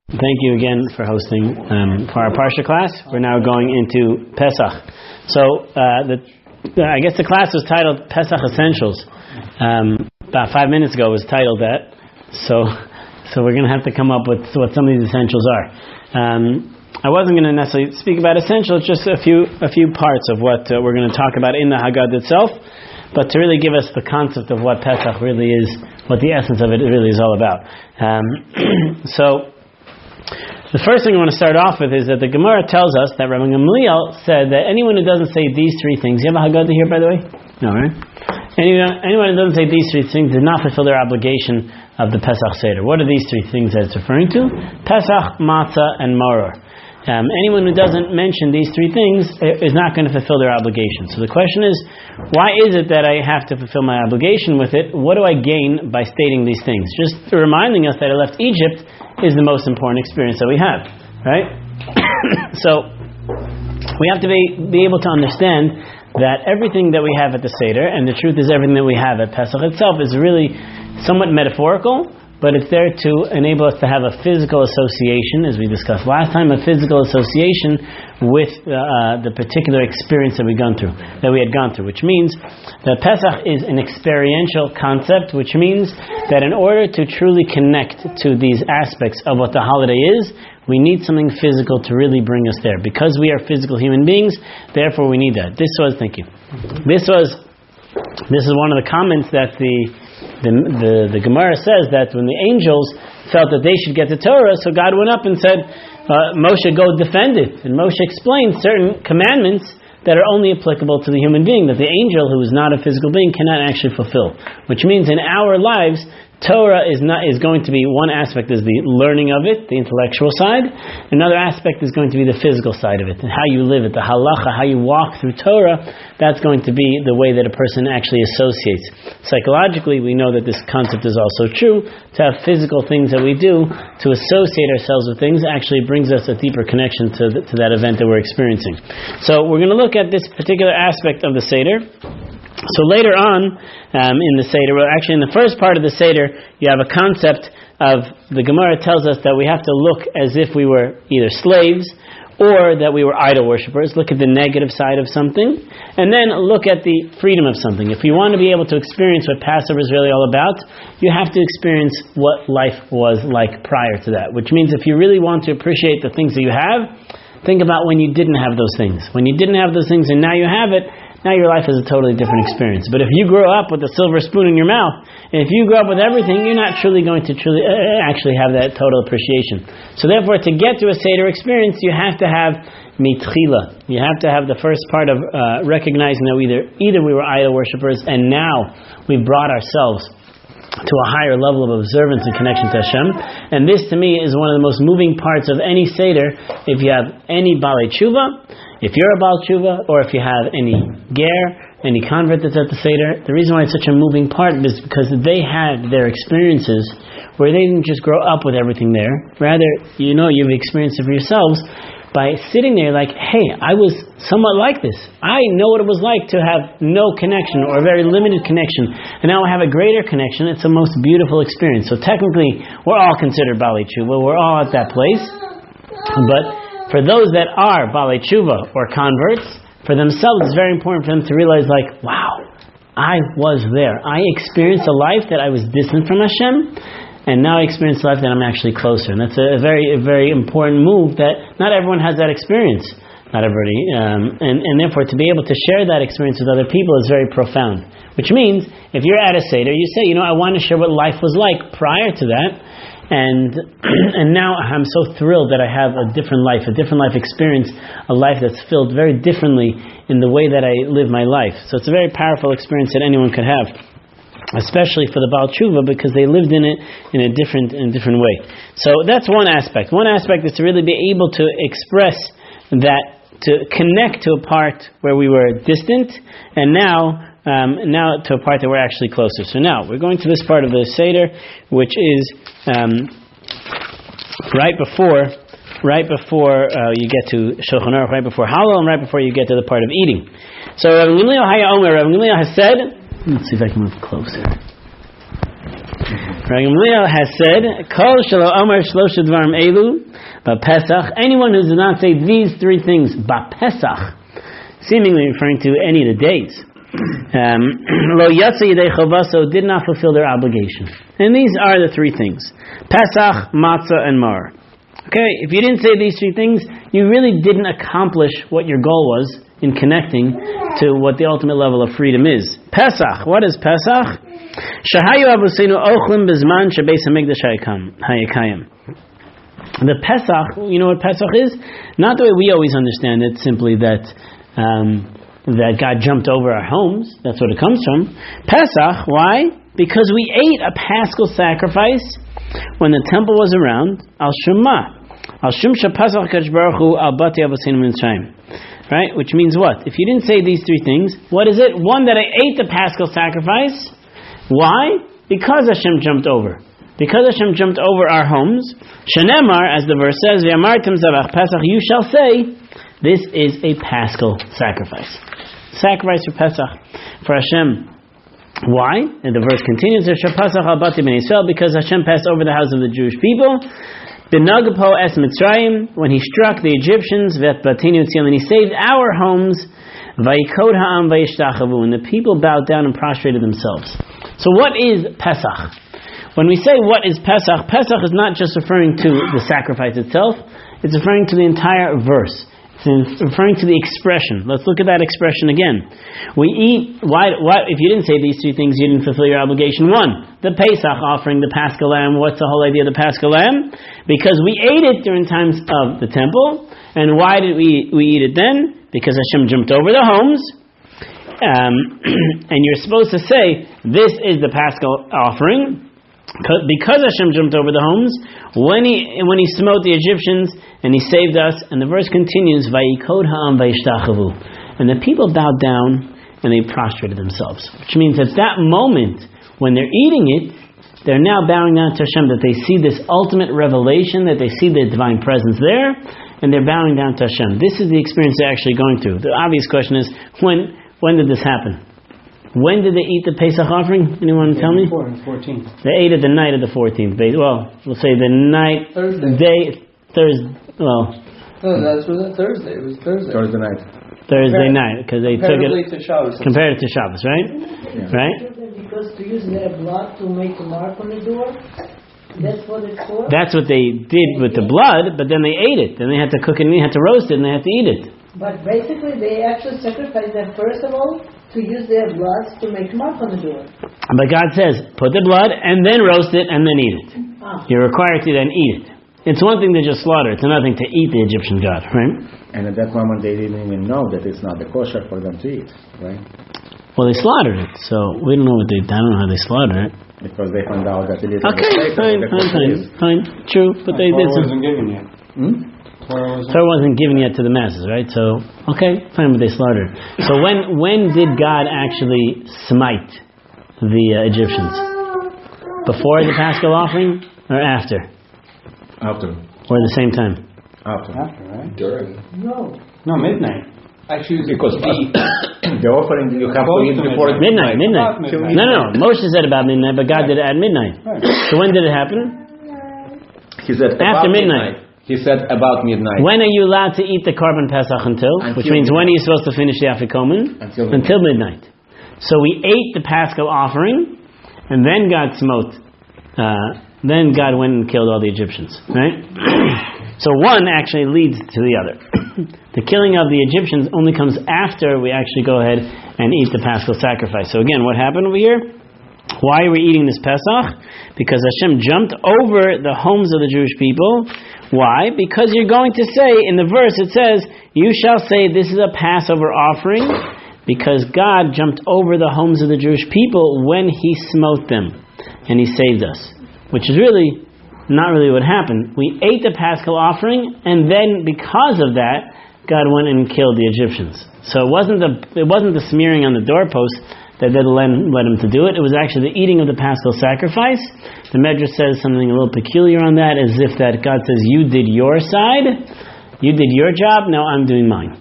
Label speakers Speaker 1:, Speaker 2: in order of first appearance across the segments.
Speaker 1: Thank you again for hosting for our Parsha class. We're now going into Pesach. So I guess the class was titled Pesach Essentials. About 5 minutes ago it was titled that. So we're going to have to come up with what some of these essentials are. I wasn't going to necessarily speak about essentials, just a few parts of what we're going to talk about in the Haggadah itself, but to really give us the concept of what Pesach really is, what the essence of it really is all about. So the first thing I want to start off with is that the Gemara tells us that Rabbi said that anyone who doesn't say these three things, you have a Haggadah here, by the way? No, right? Anyone who doesn't say these three things did not fulfill their obligation of the Pesach Seder. What are these three things that it's referring to? Pesach, Matzah, and Maror. Anyone who doesn't mention these three things is not going to fulfill their obligation. So the question is, why is it that I have to fulfill my obligation with it? What do I gain by stating these things? Just reminding us that I left Egypt is the most important experience that we have, right? So we have to be able to understand that everything that we have at the Seder, and the truth is everything that we have at Pesach itself, is really somewhat metaphorical, but it's there to enable us to have a physical association, as we discussed last time, a physical association with the particular experience that we had gone through, which means that Pesach is an experiential concept, which means that in order to truly connect to these aspects of what the holiday is, we need something physical to really bring us there. Because we are physical human beings, therefore we need that. This is one of the comments that the Gemara says, that when the angels felt that they should get the Torah, so God went up and said, Moshe, go defend it. And Moshe explained certain commandments that are only applicable to the human being, that the angel, who is not a physical being, cannot actually fulfill. Which means in our lives, Torah is going to be, one aspect is the learning of it, the intellectual side. Another aspect is going to be the physical side of it, and how you live it, the halacha, how you walk through Torah. That's going to be the way that a person actually associates. Psychologically, we know that this concept is also true. To have physical things that we do, to associate ourselves with things, actually brings us a deeper connection to that event that we're experiencing. So we're going to look at this particular aspect of the Seder. So later on in the Seder, well, actually in the first part of the Seder, you have a concept of, the Gemara tells us that we have to look as if we were either slaves or that we were idol worshippers. Look at the negative side of something, and then look at the freedom of something. If you want to be able to experience what Passover is really all about, you have to experience what life was like prior to that. Which means if you really want to appreciate the things that you have, think about when you didn't have those things. When you didn't have those things and now you have it, now your life is a totally different experience. But if you grow up with a silver spoon in your mouth, and if you grow up with everything, you're not truly going to actually have that total appreciation. So therefore, to get to a Seder experience, you have to have mitchila. You have to have the first part of recognizing that either we were idol worshippers, and now we've brought ourselves to a higher level of observance and connection to Hashem. And this, to me, is one of the most moving parts of any Seder. If you have any Balei Tshuva, if you're a Baal Tshuva, or if you have any ger, any convert that's at the Seder, the reason why it's such a moving part is because they had their experiences where they didn't just grow up with everything there. Rather, you've experienced it for yourselves by sitting there like, hey, I was somewhat like this. I know what it was like to have no connection or a very limited connection. And now I have a greater connection. It's the most beautiful experience. So technically, we're all considered Balei Tshuva. We're all at that place. But for those that are Balei Tshuva or converts, for themselves, it's very important for them to realize, like, wow, I was there. I experienced a life that I was distant from Hashem, and now I experience a life that I'm actually closer. And that's a very, very important move that not everyone has that experience. Not everybody. And therefore, to be able to share that experience with other people is very profound. Which means, if you're at a Seder, you say, I want to share what life was like prior to that. And now I'm so thrilled that I have a different life experience, a life that's filled very differently in the way that I live my life. So it's a very powerful experience that anyone could have, especially for the Baal Tshuva, because they lived in it in a different way. So that's one aspect. One aspect is to really be able to express that, to connect to a part where we were distant, and now to a part that we're actually closer. So now we're going to this part of the Seder, which is right before you get to Shulchan Aruch, right before Hallel, and right before you get to the part of eating. So Rabbi Gamliel has said, let's see if I can move closer. Rabbi has said, Kol shelo amar shlosha dvarim elu b'Pesach. Anyone who does not say these three things b'Pesach, seemingly referring to any of the days, lo yatsa yidei chovaso, did not fulfill their obligation. And these are the three things: Pesach, Matzah, and Maror. Okay, if you didn't say these three things, you really didn't accomplish what your goal was in connecting to what the ultimate level of freedom is. Pesach. What is Pesach? Shahayu avosenu ochlim bezman shebeis hamikdash hayakayim. The Pesach, you know what Pesach is? Not the way we always understand it, simply that God jumped over our homes. That's what it comes from. Pesach, why? Because we ate a paschal sacrifice when the temple was around. Al Shema. Al Shumsha Pesach Kadosh Baruch Hu Al Bati Avosenu Mitzrayim. Right? Which means what? If you didn't say these three things, what is it? One, that I ate the paschal sacrifice. Why? Because Hashem jumped over. Because Hashem jumped over our homes. Shenemar, as the verse says, V'amartem Zavach Pesach, you shall say, this is a paschal sacrifice. Sacrifice for Pesach, for Hashem. Why? And the verse continues, because Hashem passed over the house of the Jewish people. Benagapo es Mitzrayim, when he struck the Egyptians, and he saved our homes. Vayikod ha'am vayishtachavu, and the people bowed down and prostrated themselves. So what is Pesach? When we say what is Pesach, Pesach is not just referring to the sacrifice itself, it's referring to the entire verse. It's referring to the expression. Let's look at that expression again. We eat, why, if you didn't say these three things, you didn't fulfill your obligation. One, the Pesach offering, the Paschal Lamb. What's the whole idea of the Paschal Lamb? Because we ate it during times of the temple. And why did we eat it then? Because Hashem jumped over the homes. And you're supposed to say, this is the Paschal offering. Because Hashem jumped over the homes, when he smote the Egyptians and he saved us, and the verse continues, Vayikod ha'am vayishtachavu, and the people bowed down and they prostrated themselves. Which means at that moment, when they're eating it, they're now bowing down to Hashem, that they see this ultimate revelation, that they see the divine presence there, and they're bowing down to Hashem. This is the experience they're actually going through. The obvious question is, when did this happen? When did they eat the Pesach offering? Anyone tell me?
Speaker 2: 14th.
Speaker 1: They ate it the night of the 14th. Well, we'll say the night...
Speaker 2: Thursday.
Speaker 1: Thursday. Well...
Speaker 2: No, that's was it. Thursday. It was Thursday.
Speaker 3: Thursday night.
Speaker 1: Thursday night, because they took it...
Speaker 2: to Shabbos.
Speaker 1: Compared it to Shabbos, right?
Speaker 3: Yeah.
Speaker 1: Right?
Speaker 4: Because to use their blood to make a mark on the door, that's what it's for?
Speaker 1: That's what they did with the blood, but then they ate it. Then they had to cook it, and they had to roast it, and they had to eat it.
Speaker 4: But basically they actually sacrificed them first of all to use their blood to make a mark on the door.
Speaker 1: But God says, put the blood, and then roast it, and then eat it. You're required to then eat it. It's one thing to just slaughter. It's another thing to eat the Egyptian god, right?
Speaker 3: And at that moment they didn't even know that it's not the kosher for them to eat, right?
Speaker 1: Well, they slaughtered it, so we don't know what I don't know how they slaughtered it.
Speaker 3: Because they found out that it is
Speaker 1: okay, fine, true, but they did
Speaker 2: wasn't given yet.
Speaker 1: Torah wasn't given yet to the masses, right? So, okay, fine, but they slaughtered. So when did God actually smite the Egyptians? Before the Paschal offering or after?
Speaker 3: After.
Speaker 1: Or at the same time?
Speaker 3: After,
Speaker 2: right?
Speaker 3: During.
Speaker 4: No,
Speaker 2: midnight. Actually,
Speaker 3: because the offering you have to eat before
Speaker 1: midnight. No. Moshe said about midnight, but God did it at midnight. Right. So when did it happen?
Speaker 3: He said
Speaker 1: after midnight.
Speaker 3: He said about midnight.
Speaker 1: When are you allowed to eat the korban Pesach until? Which means midnight. When are you supposed to finish the Afikomen? Until midnight. So we ate the Paschal offering, and then God smote. Then God went and killed all the Egyptians. Right? So one actually leads to the other. The killing of the Egyptians only comes after we actually go ahead and eat the Paschal sacrifice. So again, what happened over here? Why are we eating this Pesach? Because Hashem jumped over the homes of the Jewish people. Why? Because you're going to say, in the verse it says, you shall say this is a Passover offering, because God jumped over the homes of the Jewish people when He smote them, and He saved us. Which is really not really what happened. We ate the Paschal offering, and then because of that, God went and killed the Egyptians. So it wasn't the smearing on the doorpost that led him to do it. It was actually the eating of the Paschal sacrifice. The Medrash says something a little peculiar on that, as if that God says, you did your side, you did your job, now I'm doing mine.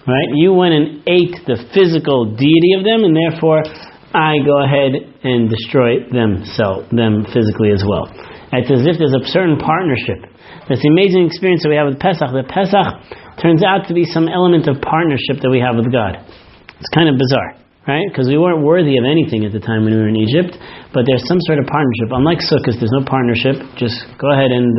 Speaker 1: Right? You went and ate the physical deity of them, and therefore I go ahead and destroy them physically as well. It's as if there's a certain partnership. That's the amazing experience that we have with Pesach. That Pesach turns out to be some element of partnership that we have with God. It's kind of bizarre, right? Because we weren't worthy of anything at the time when we were in Egypt, but there's some sort of partnership. Unlike Sukkot, there's no partnership. Just go ahead and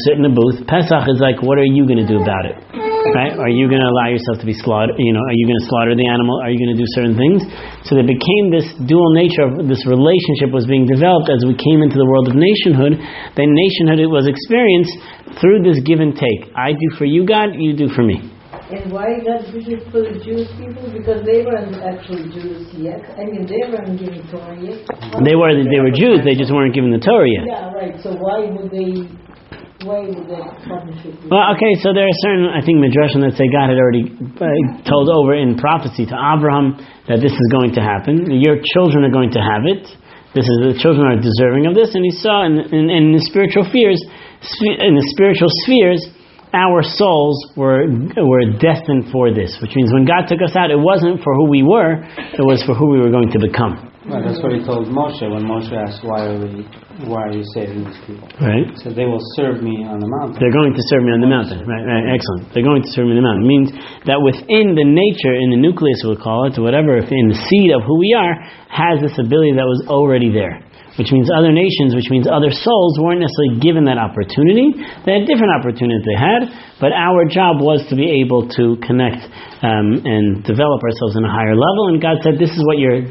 Speaker 1: sit in the booth. Pesach is like, what are you going to do about it? Right? Are you going to allow yourself to be slaughtered? Are you going to slaughter the animal? Are you going to do certain things? So there became this dual nature of this relationship was being developed as we came into the world of nationhood. Then nationhood was experienced through this give and take. I do for you, God, you do for me.
Speaker 4: And why God did it for the Jewish people? Because they weren't actually Jews yet. I mean, they weren't given Torah yet.
Speaker 1: They were Jews, they just weren't given the Torah yet.
Speaker 4: Yeah, right. So why would that partnership be?
Speaker 1: Well, okay, so there are certain, I think, midrashim that say God had already told over in prophecy to Abraham that this is going to happen. Your children are going to have it. The children are deserving of this. And he saw in the spiritual spheres, our souls were destined for this, which means when God took us out, it wasn't for who we were, it was for who we were going to become.
Speaker 2: Right, that's what he told Moshe when Moshe asked, why are you saving these people?
Speaker 1: Right.
Speaker 2: So they will serve me on the mountain.
Speaker 1: They're going to serve me on the mountain. Right, excellent. They're going to serve me on the mountain. It means that within the nature, in the nucleus we'll call it, or whatever, in the seed of who we are, has this ability that was already there. Which means other nations, which means other souls weren't necessarily given that opportunity. They had different opportunities they had, but our job was to be able to connect and develop ourselves on a higher level. And God said, "This is what you're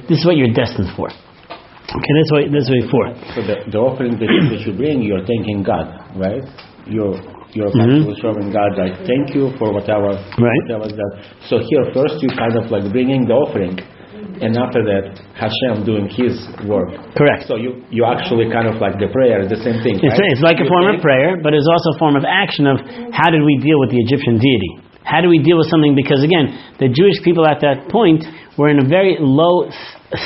Speaker 1: destined for." Okay, that's what you're for.
Speaker 3: So the offering that you bring, you're thanking God, right? You're actually showing God, like, thank you for whatever that. So here first you kind of like bringing the offering. And after that, Hashem doing His work.
Speaker 1: Correct.
Speaker 3: So you actually kind of like the prayer, the same thing. Right?
Speaker 1: It's like a form of prayer, but it's also a form of action of how did we deal with the Egyptian deity? How do we deal with something? Because again, the Jewish people at that point were in a very low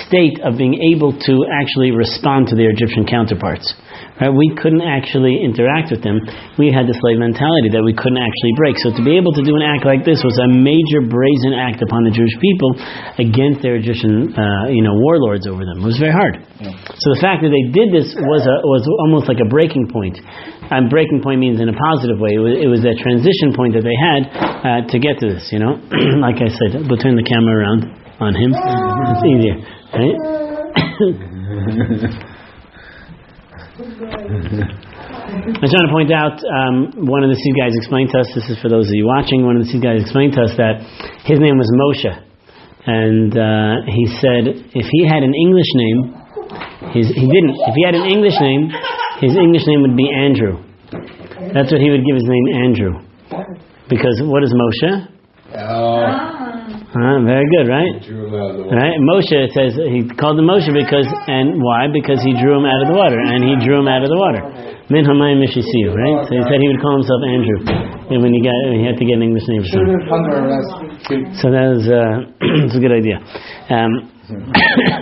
Speaker 1: state of being able to actually respond to their Egyptian counterparts. Right? We couldn't actually interact with them. We had the slave mentality that we couldn't actually break. So to be able to do an act like this was a major brazen act upon the Jewish people against their Egyptian warlords over them. It was very hard. Yeah. So the fact that they did this was almost like a breaking point. And breaking point means in a positive way. It was that transition point that they had to get to this. Like I said, we'll turn the camera around on him. It's easier, right? I was trying to point out, one of the seed guys explained to us, this is for those of you watching, one of the seed guys explained to us that his name was Moshe. And he said if he had an English name, if he had an English name, his English name would be Andrew. That's what he would give his name, Andrew. Because what is Moshe? Very good, right? Right. Moshe, it says he called him Moshe why? Because he drew him out of the water, and he drew him out of the water. Min hamayim mishisiyu, right? So he said he would call himself Andrew, and when he had to get an English name for him. So that was it's a good idea.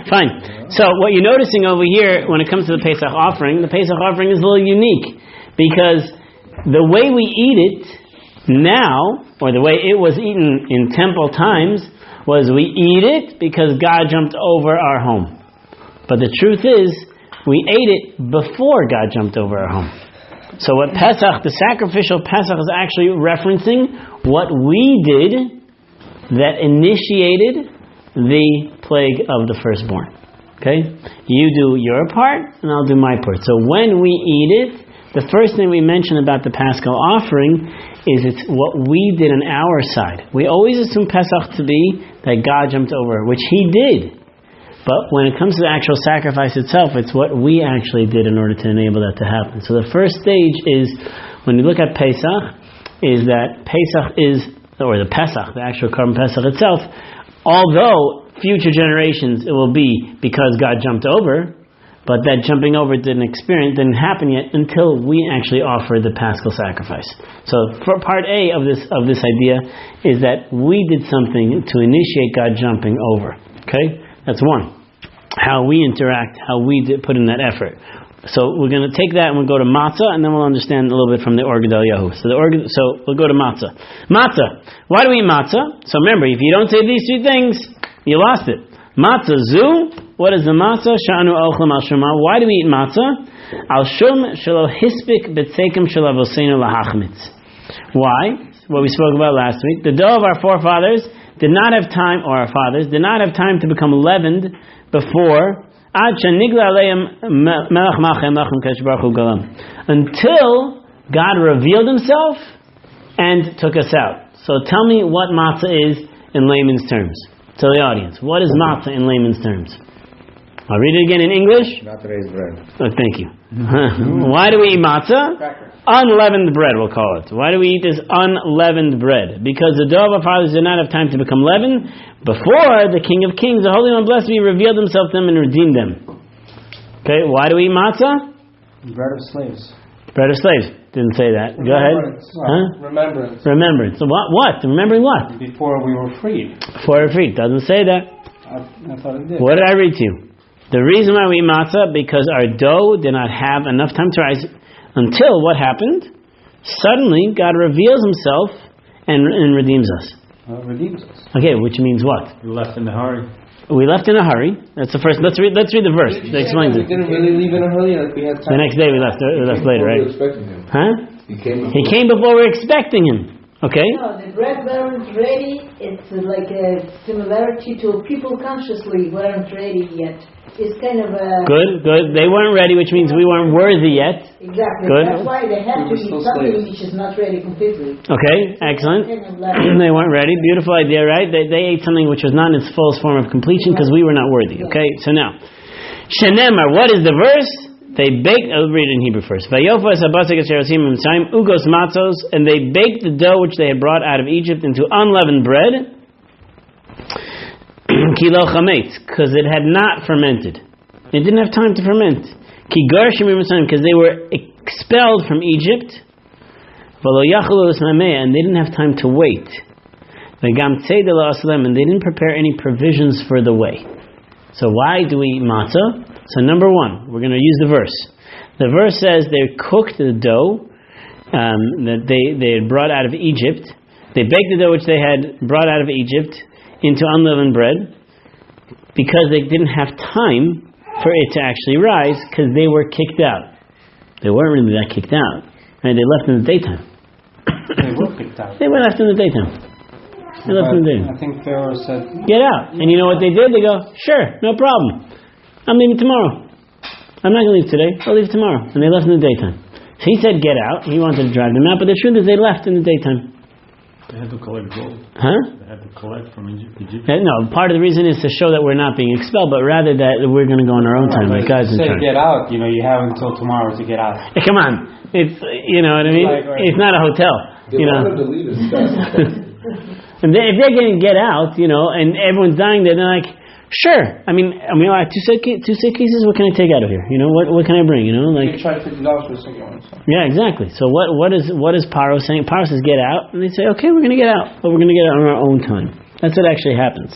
Speaker 1: Fine. So what you're noticing over here when it comes to the Pesach offering is a little unique because the way we eat it now, or the way it was eaten in temple times, was we eat it because God jumped over our home. But the truth is, we ate it before God jumped over our home. So what Pesach, the sacrificial Pesach, is actually referencing what we did that initiated the plague of the firstborn. Okay? You do your part, and I'll do my part. So when we eat it, the first thing we mention about the Paschal offering is it's what we did on our side. We always assume Pesach to be that God jumped over, which He did. But when it comes to the actual sacrifice itself, it's what we actually did in order to enable that to happen. So the first stage is, when you look at Pesach, is that Pesach the actual Korban Pesach itself, although future generations it will be because God jumped over, but that jumping over didn't happen yet until we actually offered the Paschal sacrifice. So for part A of this idea is that we did something to initiate God jumping over. Okay, that's one. How we interact, how we put in that effort. So we're going to take that and we'll go to Matzah, and then we'll understand a little bit from the Or Gedal Yahu. So we'll go to Matzah. Matzah. Why do we eat matzah? So remember, if you don't say these three things, you lost it. Matzah zu. What is the matzah? Sha'anu ochlam al shuma. Why do we eat matzah? Al shum shelo hispik betzekim shel avosenu lahachmitz. Why? What we spoke about last week. The dough of our forefathers did not have time, or our fathers did not have time to become leavened before until God revealed Himself and took us out. So tell me what matzah is in layman's terms. Tell the audience, what is matzah in layman's terms? I'll read it again in English.
Speaker 3: Not raised bread.
Speaker 1: Oh, thank you. Why do we eat matzah? Unleavened bread, we'll call it. Why do we eat this unleavened bread? Because the dough of our fathers did not have time to become leavened before the King of Kings, the Holy One, blessed be, revealed Himself to them and redeemed them. Okay, why do we eat matzah?
Speaker 2: Bread of slaves.
Speaker 1: Bread of slaves. Didn't say that. Go ahead.
Speaker 2: Remembrance.
Speaker 1: Remembrance. So what? Remembering what?
Speaker 2: Before we were freed.
Speaker 1: Before we were freed. Doesn't say that.
Speaker 2: I thought it did.
Speaker 1: What did I read to you? The reason why we eat matzah, because our dough did not have enough time to rise until what happened? Suddenly, God reveals Himself and redeems us.
Speaker 2: Redeems us.
Speaker 1: Okay, which means what?
Speaker 2: We left in a hurry.
Speaker 1: We left in a hurry. That's the first. Let's read the verse. That explains it.
Speaker 5: We didn't really leave in a hurry. Like we had time.
Speaker 1: The next day we left later, right?
Speaker 5: We were expecting Him.
Speaker 1: Huh?
Speaker 5: He
Speaker 1: came before we were expecting Him. Okay?
Speaker 4: No, the bread weren't ready. It's like a similarity to people consciously weren't ready yet. It's kind of a...
Speaker 1: Good. They weren't ready, which means we weren't worthy yet.
Speaker 4: Exactly.
Speaker 1: Good.
Speaker 4: That's why they have to eat something which is not ready completely.
Speaker 1: Okay, excellent. They weren't ready. Beautiful idea, right? They ate something which was not in its fullest form of completion because we were not worthy. Okay, so now, Shenemar, what is the verse? They baked, I'll read it in Hebrew first. Vayofas habasek esherosim mitzrayim ugos matzos, and they baked the dough which they had brought out of Egypt into unleavened bread. Kilo chametz, because it had not fermented. It didn't have time to ferment. Ki garshim mitzrayim, because they were expelled from Egypt. V'lo yachulu l'smameh, and they didn't have time to wait. V'gam tzedel aslem, and they didn't prepare any provisions for the way. So why do we eat matzah? So number one, we're going to use the verse. The verse says they cooked the dough that they had brought out of Egypt. They baked the dough which they had brought out of Egypt into unleavened bread because they didn't have time for it to actually rise because they were kicked out. They weren't really that kicked out. Right? They left in the daytime.
Speaker 2: They were kicked out.
Speaker 1: They were left in the daytime. They left in the daytime.
Speaker 2: I think Pharaoh said,
Speaker 1: get out. And you know what they did? They go, sure, no problem. I'm leaving tomorrow. I'm not going to leave today. I'll leave tomorrow. And they left in the daytime. So he said get out. He wanted to drive them out. But the truth is they left in the daytime.
Speaker 6: They had to collect gold.
Speaker 1: Huh?
Speaker 6: They had to collect from Egypt.
Speaker 1: No, part of the reason is to show that we're not being expelled, but rather that we're going to go on our own time. Like guys in charge.
Speaker 2: get out. You have until tomorrow to get out.
Speaker 1: Hey, come on. It's, you know what I mean? It's not a hotel.
Speaker 5: They wanted to leave as fast.
Speaker 1: And if they're going to get out, and everyone's dying there, they're like, sure. I mean, like two suitcases. What can I take out of here? What can I bring?
Speaker 5: They tried $50 for the second one. So.
Speaker 1: Yeah, exactly. So what is Pharaoh saying? Pharaoh says get out, and they say, okay, we're going to get out, but we're going to get out on our own time. That's what actually happens.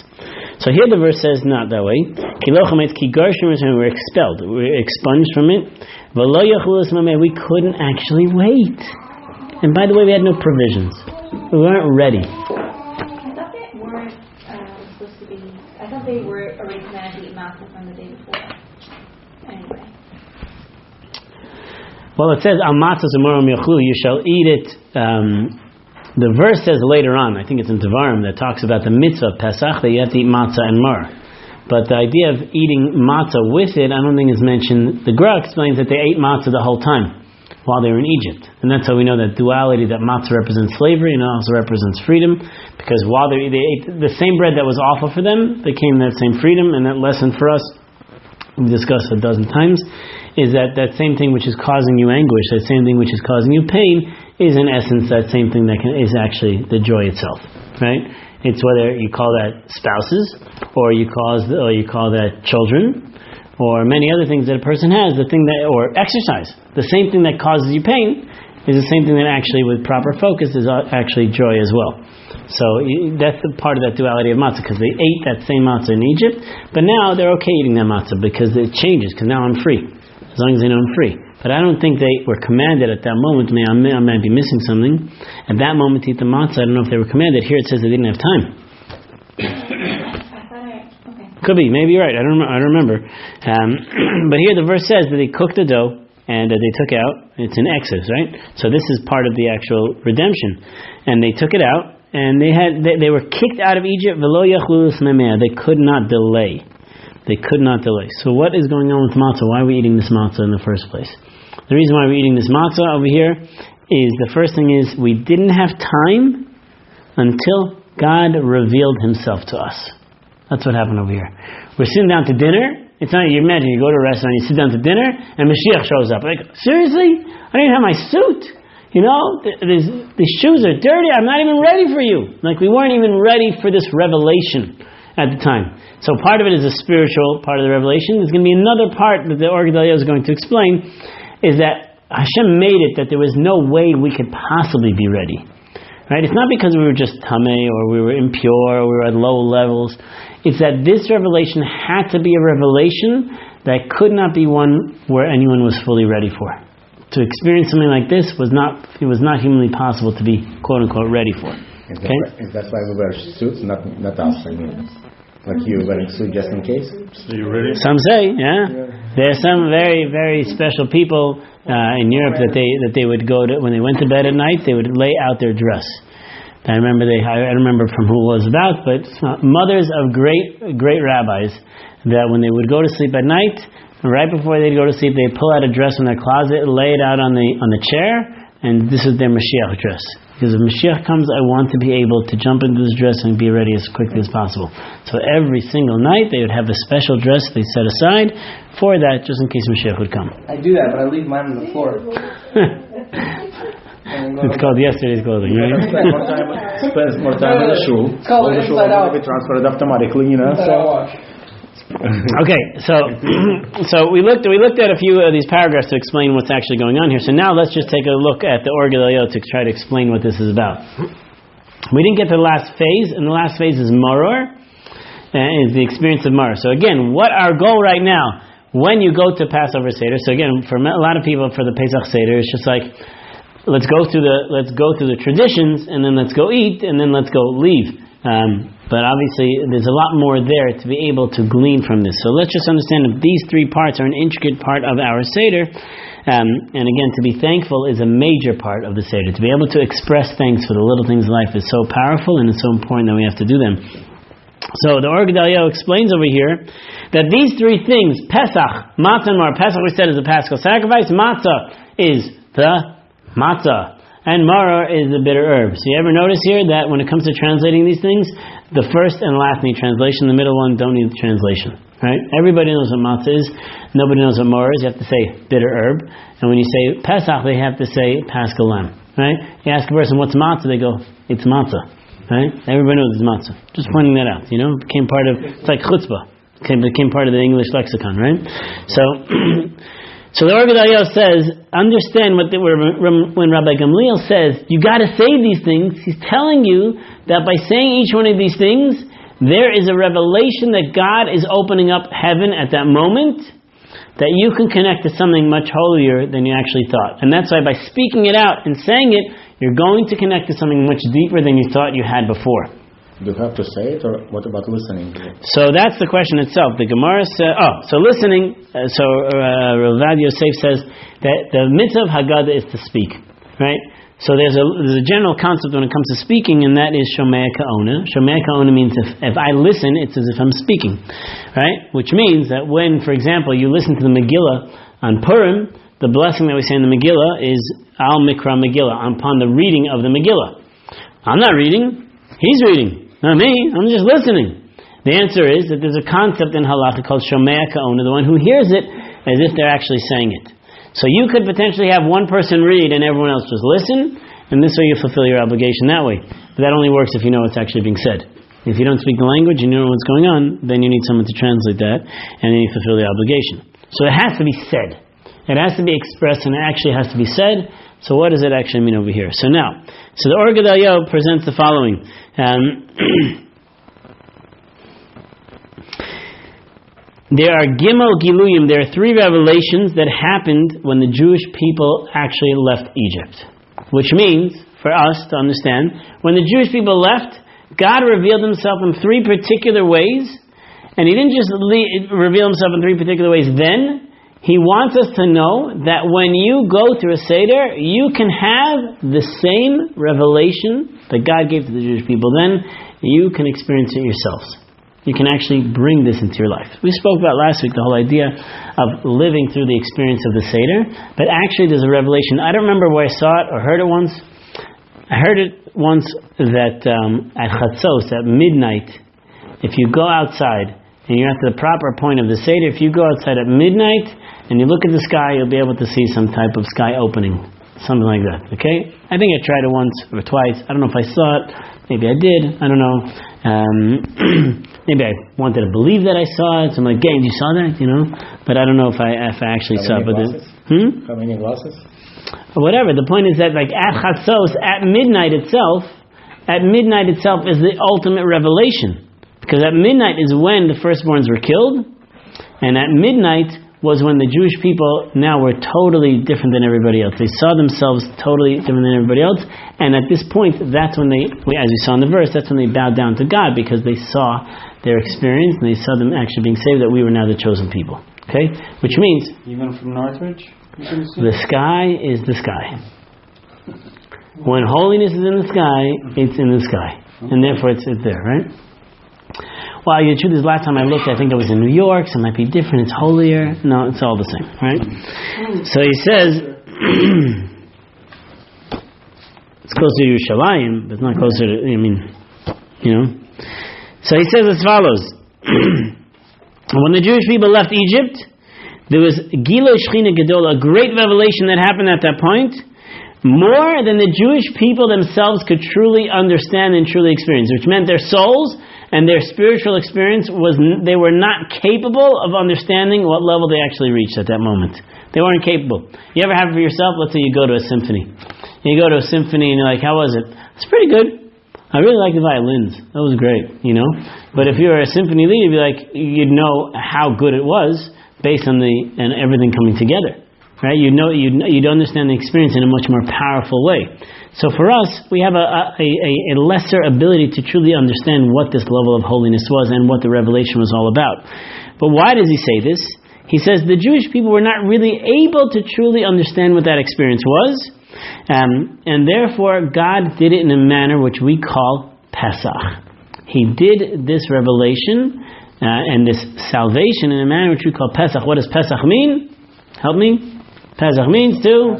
Speaker 1: So here the verse says not that way. We're expelled. We're expunged from it. We couldn't actually wait. And by the way, we had no provisions. We weren't ready.
Speaker 7: They were already commanded to eat matzah from the day before. Anyway.
Speaker 1: Well, it says, Al matzah z'morom yochlu, you shall eat it. The verse says later on, I think it's in Devarim, that talks about the mitzvah of Pesach, that you have to eat matzah and maror. But the idea of eating matzah with it, I don't think is mentioned. The Gra explains that they ate matzah the whole time while they were in Egypt. And that's how we know that duality, that matzah represents slavery and also represents freedom, because while they ate the same bread that was awful for them, became that same freedom. And that lesson for us, we've discussed a dozen times, is that same thing which is causing you anguish, that same thing which is causing you pain, is in essence that same thing that is actually the joy itself, right? It's whether you call that spouses, or you call that children, or many other things that a person has, or exercise. The same thing that causes you pain is the same thing that actually, with proper focus, is actually joy as well. So that's the part of that duality of matzah, because they ate that same matzah in Egypt, but now they're okay eating that matzah because it changes, because now I'm free. As long as they know I'm free. But I don't think they were commanded at that moment. I might be missing something. At that moment to eat the matzah, I don't know if they were commanded. Here it says they didn't have time. Could be, maybe you're right. I don't remember. But here the verse says that they cooked the dough and they took it out. It's in Exodus, right? So this is part of the actual redemption. And they took it out, and they were kicked out of Egypt. They could not delay. They could not delay. So what is going on with matzah? Why are we eating this matzah in the first place? The reason why we're eating this matzah over here is, the first thing is, we didn't have time until God revealed himself to us. That's what happened over here. We're sitting down to dinner. It's not, you imagine, you go to a restaurant, you sit down to dinner, and Mashiach shows up. Like, seriously? I didn't have my suit. You know, these shoes are dirty. I'm not even ready for you. Like, we weren't even ready for this revelation at the time. So part of it is a spiritual part of the revelation. There's going to be another part that the Or Gedalia is going to explain, is that Hashem made it that there was no way we could possibly be ready. Right? It's not because we were just tamei, or we were impure, or we were at low levels. It's that this revelation had to be a revelation that could not be one where anyone was fully ready for. To experience something like this was not humanly possible to be quote unquote ready for. Okay?
Speaker 3: That's why we wear suits, not us. I mean, like you wearing a suit just in case.
Speaker 6: So you ready?
Speaker 1: Some say, yeah. There are some very, very special people in Europe that they would go to, when they went to bed at night, they would lay out their dress. I remember I don't remember from who it was about, but mothers of great rabbis, that when they would go to sleep at night, right before they'd go to sleep, they'd pull out a dress from their closet, lay it out on the chair, and this is their Mashiach dress. Because if Mashiach comes, I want to be able to jump into this dress and be ready as quickly as possible. So every single night they would have a special dress they set aside for that, just in case Mashiach would come.
Speaker 5: I do that, but I leave mine on the floor.
Speaker 1: It's called yesterday's clothing, right?
Speaker 3: Spends more time in the shoe.
Speaker 5: It's called
Speaker 3: the shoe
Speaker 5: inside out.
Speaker 3: will be transferred automatically, you know.
Speaker 1: Okay, so we looked at a few of these paragraphs to explain what's actually going on here. So now let's just take a look at the Or Gedalia to try to explain what this is about. We didn't get to the last phase, and the last phase is Maror, is the experience of Maror. So again, what our goal right now, when you go to Passover Seder, so again, for a lot of people, for the Pesach Seder, it's just like, let's go through the traditions, and then let's go eat, and then let's go leave. But obviously, there's a lot more there to be able to glean from this. So let's just understand that these three parts are an intricate part of our Seder. And again, to be thankful is a major part of the Seder. To be able to express thanks for the little things in life is so powerful, and it's so important that we have to do them. So the Or Gedalia explains over here that these three things, Pesach, Matzah, and Maror. Pesach, we said, is the Paschal sacrifice. Matzah is the matzah, and Maror is the bitter herb. So you ever notice here that when it comes to translating these things, the first and last need translation, the middle one don't need translation. Right? Everybody knows what matzah is. Nobody knows what Maror is. You have to say bitter herb. And when you say Pesach, they have to say Paschal lamb. Right? You ask a person what's matzah, they go, it's matzah. Right? Everybody knows it's matzah. Just pointing that out. You know, it became part of, it's like chutzpah. It became part of the English lexicon. Right? So the Or Gedalia says, understand when Rabbi Gamliel says, you got to say these things, he's telling you that by saying each one of these things, there is a revelation that God is opening up heaven at that moment, that you can connect to something much holier than you actually thought. And that's why by speaking it out and saying it, you're going to connect to something much deeper than you thought you had before.
Speaker 3: Do you have to say it, or what about listening?
Speaker 1: So that's the question itself. The Gemara says, so listening, Rav Yosef says that the mitzvah of Haggadah is to speak, right? So there's a general concept when it comes to speaking, and that is Shomea Ka'ona. Shomea Ka'ona means if I listen, it's as if I'm speaking, right? Which means that when, for example, you listen to the Megillah on Purim, the blessing that we say in the Megillah is Al Mikra Megillah, upon the reading of the Megillah. I'm not reading, he's reading. Not me, I'm just listening. The answer is that there's a concept in halakha called Shomea Ka'ona, the one who hears it as if they're actually saying it. So you could potentially have one person read and everyone else just listen, and this way you fulfill your obligation that way. But that only works if you know what's actually being said. If you don't speak the language, you know what's going on, then you need someone to translate that, and then you fulfill the obligation. So it has to be said. It has to be expressed, and it actually has to be said. So what does it actually mean over here? So the Or Gedalia presents the following. There are Gimel Giluyim, there are three revelations that happened when the Jewish people actually left Egypt. Which means, for us to understand, when the Jewish people left, God revealed himself in three particular ways, And He didn't just reveal Himself in 3 particular ways then. He wants us to know that when you go through a Seder, you can have the same revelation that God gave to the Jewish people then. You can experience it yourselves. You can actually bring this into your life. We spoke about last week the whole idea of living through the experience of the Seder, but actually there's a revelation. I don't remember where I saw it or heard it once. I heard it once that at Chatzos, at midnight, if you go outside and you're at the proper point of the Seder, if you go outside at midnight and you look at the sky, you'll be able to see some type of sky opening. Something like that, okay? I think I tried it once or twice. I don't know if I saw it. Maybe I did. I don't know. Maybe I wanted to believe that I saw it. So I'm like, "Gang, you saw that?" But I don't know if I actually saw it. But
Speaker 3: How many glasses?
Speaker 1: Whatever. The point is that, like at Chatzos, at midnight itself is the ultimate revelation, because at midnight is when the firstborns were killed, and at midnight was when the Jewish people now were totally different than everybody else. They saw themselves totally different than everybody else, and at this point, that's when as we saw in the verse, that's when they bowed down to God, because they saw their experience, and they saw them actually being saved, that we were now the chosen people. Okay? Which means...
Speaker 2: Even from Northridge?
Speaker 1: The sky is the sky. When holiness is in the sky, it's in the sky. And therefore it's there, right? Well, the truth is, last time I looked, I think it was in New York, so it might be different, it's holier. No, it's all the same, right? So he says, it's closer to Yerushalayim, but it's not closer to, So he says as follows, when the Jewish people left Egypt, there was Gilo Shechina Gedol, a great revelation that happened at that point, more than the Jewish people themselves could truly understand and truly experience, which meant their souls and their spiritual experience they were not capable of understanding what level they actually reached at that moment. They weren't capable. You ever have it for yourself? Let's say you go to a symphony. You go to a symphony and you're like, how was it? It's pretty good. I really like the violins. That was great, But if you were a symphony leader, you'd know how good it was based on and everything coming together. Right? You'd understand the experience in a much more powerful way. So for us, we have a lesser ability to truly understand what this level of holiness was and what the revelation was all about. But why does he say this? He says the Jewish people were not really able to truly understand what that experience was, and therefore God did it in a manner which we call Pesach. He did this revelation and this salvation in a manner which we call Pesach. What does Pesach mean? Help me. Pesach means to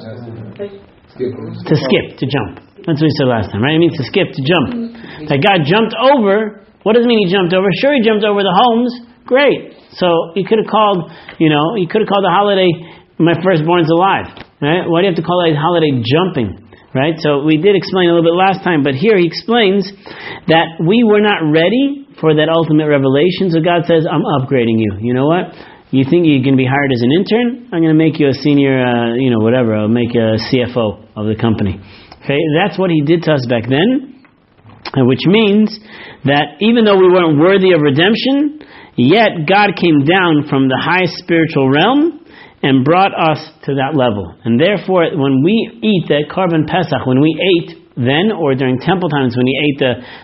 Speaker 1: skip, to jump. That's what we said last time, right? It means to skip, to jump. That God jumped over. What does it mean he jumped over? Sure, he jumped over the homes. Great. So he could have called, the holiday "My Firstborn's Alive." Right? Why do you have to call it holiday jumping? Right? So we did explain a little bit last time, but here he explains that we were not ready for that ultimate revelation. So God says, "I'm upgrading you." You know what? You think you can be hired as an intern? I'm going to make you a senior, I'll make you a CFO of the company. Okay, that's what he did to us back then, which means that even though we weren't worthy of redemption, yet God came down from the highest spiritual realm and brought us to that level. And therefore, when we eat the Korban Pesach, when we ate then, or during temple times when he ate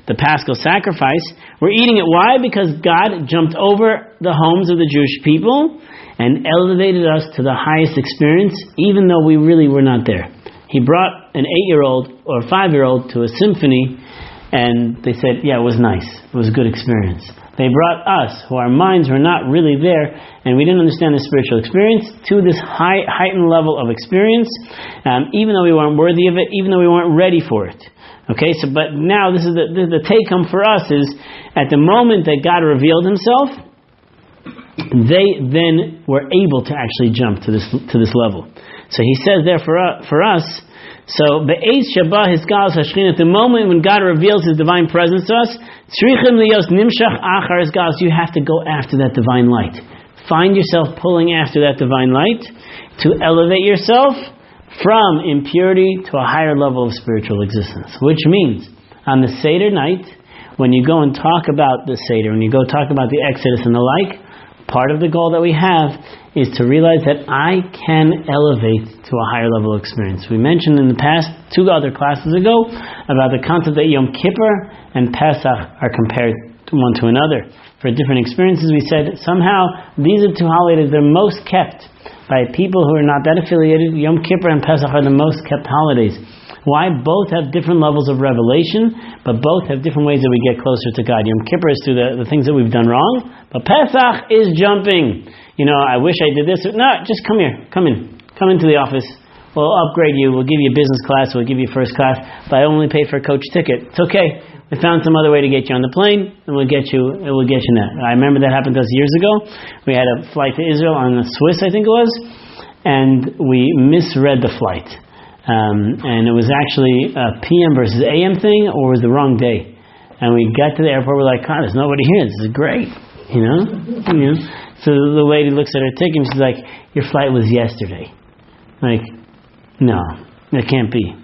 Speaker 1: the Paschal sacrifice, we're eating it. Why? Because God jumped over the homes of the Jewish people and elevated us to the highest experience, even though we really were not there. He brought an 8-year-old or a 5-year-old to a symphony, and they said, yeah, it was nice. It was a good experience. They brought us, who our minds were not really there, and we didn't understand the spiritual experience, to this heightened level of experience, even though we weren't worthy of it, even though we weren't ready for it. Okay, but now this is the take-home for us is, at the moment that God revealed Himself, they then were able to actually jump to this level. So He says there for us. So be'ez shabah hisgalas hashchin, at the moment when God reveals His divine presence to us, tzrichim liyos nimshach achar hisgalas, you have to go after that divine light. Find yourself pulling after that divine light to elevate yourself from impurity to a higher level of spiritual existence. Which means, on the Seder night, when you go and talk about the Seder, when you go talk about the Exodus and the like, part of the goal that we have is to realize that I can elevate to a higher level of experience. We mentioned in the past, 2 other classes ago, about the concept that Yom Kippur and Pesach are compared one to another for different experiences. We said somehow these are two holidays they're most kept by people who are not that affiliated. Yom Kippur and Pesach are the most kept holidays. Why? Both have different levels of revelation, but both have different ways that we get closer to God. Yom Kippur is through the things that we've done wrong, but Pesach is jumping. I wish I did this. No, just come here. Come into the office. We'll upgrade you. We'll give you business class. We'll give you first class. But I only pay for a coach ticket. It's okay. We found some other way to get you on the plane, and we'll get you that. I remember that happened to us years ago. We had a flight to Israel on the Swiss, I think it was, and we misread the flight. And it was actually a PM versus AM thing, or it was the wrong day. And we got to the airport, we're like, God, there's nobody here. This is great. So the lady looks at her ticket and she's like, your flight was yesterday. Like, no, that can't be.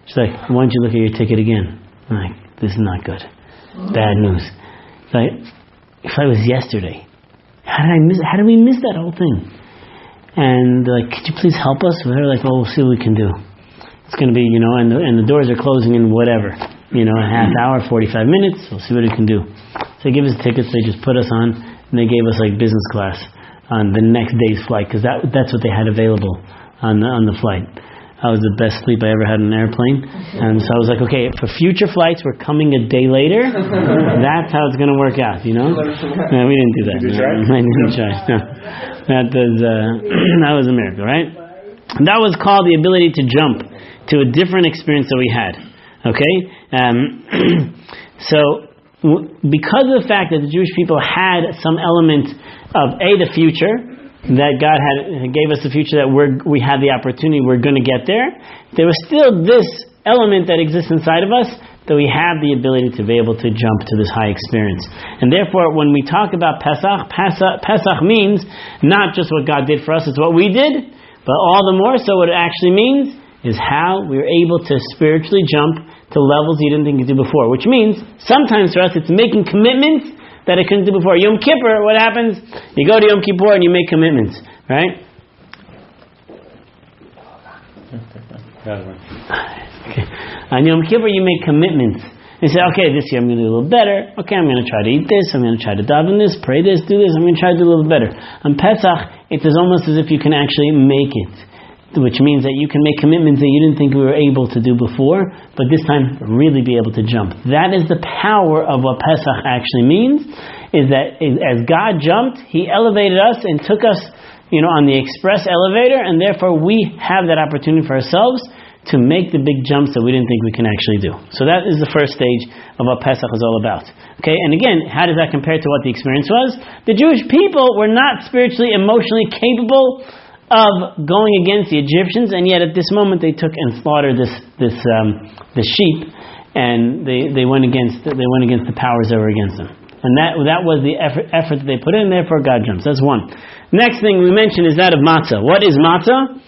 Speaker 1: She's like, why don't you look at your ticket again? I'm like, this is not good. Bad news. It's like, your flight was yesterday. How did we miss that whole thing? And they're like, could you please help us? We're like, well, we'll see what we can do. It's going to be, and the doors are closing in whatever. A half hour, 45 minutes. We'll see what we can do. So they give us tickets. They just put us on, and they gave us like business class on the next day's flight because that's what they had available on the flight. That was the best sleep I ever had on an airplane. And so I was like, okay, for future flights, we're coming a day later. That's how it's going to work out, No, we didn't do that.
Speaker 3: Did you try?
Speaker 1: I didn't try. No. That was a miracle, right? And that was called the ability to jump to a different experience that we had. Okay? Because of the fact that the Jewish people had some element of the future, that God gave us the future, that we had the opportunity, we're going to get there. There was still this element that exists inside of us, that we have the ability to be able to jump to this high experience. And therefore, when we talk about Pesach means not just what God did for us, it's what we did, but all the more so what it actually means is how we were able to spiritually jump to levels you didn't think you could do before. Which means, sometimes for us, it's making commitments that I couldn't do before. Yom Kippur, what happens? You go to Yom Kippur and you make commitments, right? Okay. On Yom Kippur, you make commitments. You say, okay, this year I'm going to do a little better. Okay, I'm going to try to eat this. I'm going to try to daven this, pray this, do this. I'm going to try to do a little better. On Pesach, it's almost as if you can actually make it, which means that you can make commitments that you didn't think we were able to do before, but this time really be able to jump. That is the power of what Pesach actually means, is that as God jumped, He elevated us and took us, on the express elevator, and therefore we have that opportunity for ourselves to make the big jumps that we didn't think we can actually do. So that is the first stage of what Pesach is all about. Okay, and again, how does that compare to what the experience was? The Jewish people were not spiritually, emotionally capable of going against the Egyptians, and yet at this moment they took and slaughtered the sheep, and they went against the powers that were against them. And that was the effort that they put in. Therefore, God jumps. That's one. Next thing we mentioned is that of matzah. What is matzah?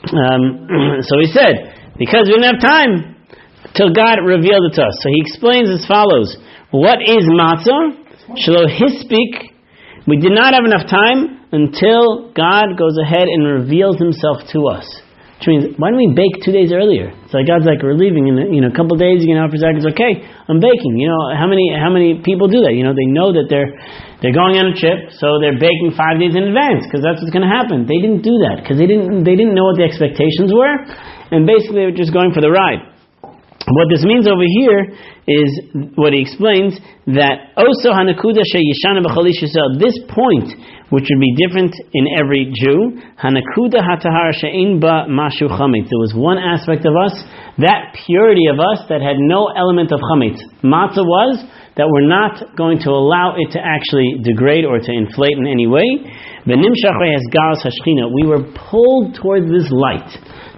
Speaker 1: So he said, because we didn't have time till God revealed it to us. So he explains as follows: what is matzah? Shelo hispik. We did not have enough time until God goes ahead and reveals Himself to us. Which means, why don't we bake 2 days earlier? It's like God's like, we're leaving in a couple of days. You can offer Zach. It's okay. I'm baking. How many people do that? They know that they're going on a trip, so they're baking 5 days in advance because that's what's going to happen. They didn't do that because they didn't know what the expectations were, and basically they were just going for the ride. What this means over here is what he explains, that also hanakuda sheyishana b'cholish Yisrael, this point, which would be different in every Jew, hanakuda hatahara she'in ba mashu chametz. There was one aspect of us, that purity of us, that had no element of chametz. Matzah was that we're not going to allow it to actually degrade or to inflate in any way. V'nimshachrei hasgaras hashchina. We were pulled towards this light.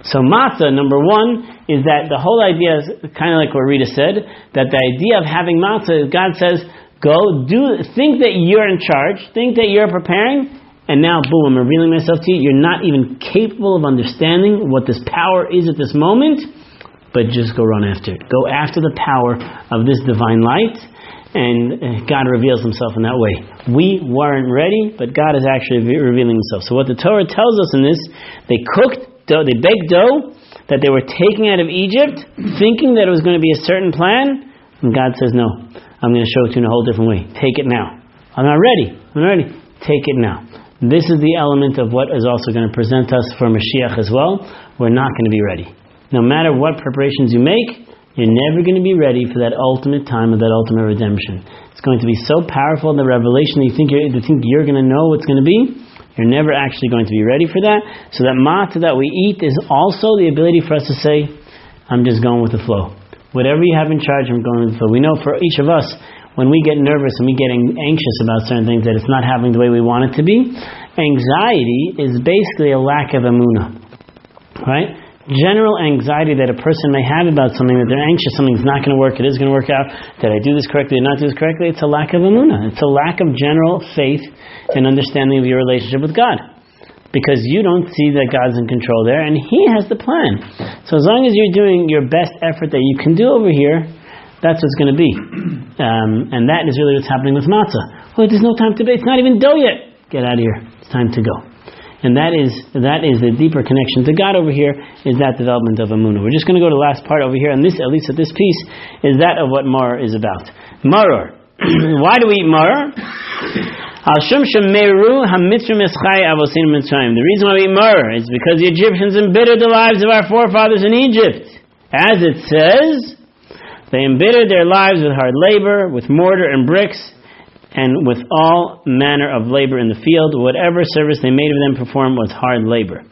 Speaker 1: So matzah, number one, is that the whole idea is kind of like what Rita said, that the idea of having matzah is God says, think that you're in charge, think that you're preparing, and now, boom, I'm revealing myself to you. You're not even capable of understanding what this power is at this moment, but just go run after it. Go after the power of this divine light, and God reveals Himself in that way. We weren't ready, but God is actually revealing Himself. So what the Torah tells us in this, they baked dough that they were taking out of Egypt, thinking that it was going to be a certain plan, and God says, no, I'm going to show it to you in a whole different way. Take it now. I'm not ready. Take it now. This is the element of what is also going to present us for Mashiach as well. We're not going to be ready. No matter what preparations you make, you're never going to be ready for that ultimate time of that ultimate redemption. It's going to be so powerful, the revelation, you think you're going to know what's going to be. You're never actually going to be ready for that. So that matzah that we eat is also the ability for us to say, I'm just going with the flow. Whatever you have in charge, I'm going with the flow. We know for each of us, when we get nervous and we get anxious about certain things, that it's not happening the way we want it to be. Anxiety is basically a lack of emunah. Right? General anxiety that a person may have about something, that they're anxious, something's not going to work, it is going to work out, did I do this correctly, did I not do this correctly? It's a lack of emunah. It's a lack of general faith and understanding of your relationship with God. Because you don't see that God's in control there, and He has the plan. So as long as you're doing your best effort that you can do over here, that's what's going to be. And that is really what's happening with matzah. Well, there's no time to bake, it's not even dough yet. Get out of here. It's time to go. And that is the deeper connection to God over here, is that development of Amunah. We're just going to go to the last part over here, and this, at least at this piece, is that of what Maror is about. Maror. Why do we eat Maror? The reason why we eat Maror is because the Egyptians embittered the lives of our forefathers in Egypt. As it says, they embittered their lives with hard labor, with mortar and bricks, and with all manner of labor in the field. Whatever service they made of them perform was hard labor.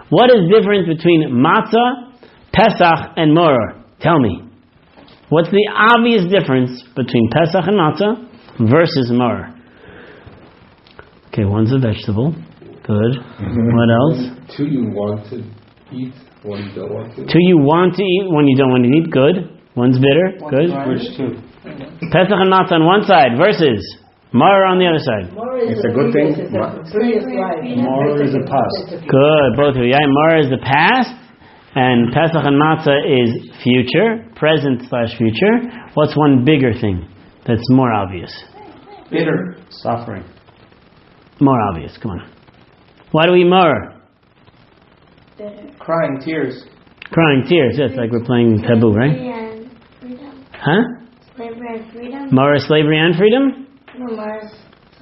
Speaker 1: What is different between Matzah, Pesach, and Maror? Tell me. What's the obvious difference between Pesach and Matzah versus Maror? Okay, one's a vegetable. Good. What else?
Speaker 8: Two you want to eat, one you don't want to eat.
Speaker 1: Two you want to eat, one you don't want to eat. Good. One's bitter. Good.
Speaker 2: Which two?
Speaker 1: Pesach and Matzah on one side versus Maror on the other side.
Speaker 3: It's a good thing.
Speaker 2: Maror is the past.
Speaker 1: Good, both of you. Yeah, Maror is the past, and Pesach and Matzah is future, present/future. What's one bigger thing that's more obvious?
Speaker 2: Bitter. Suffering.
Speaker 1: More obvious, come on. Why do we eat Maror?
Speaker 5: Crying tears.
Speaker 1: Crying tears, yes, like we're playing taboo, right? Huh?
Speaker 9: Slavery and freedom.
Speaker 1: Maror is slavery and freedom?
Speaker 9: No, Maror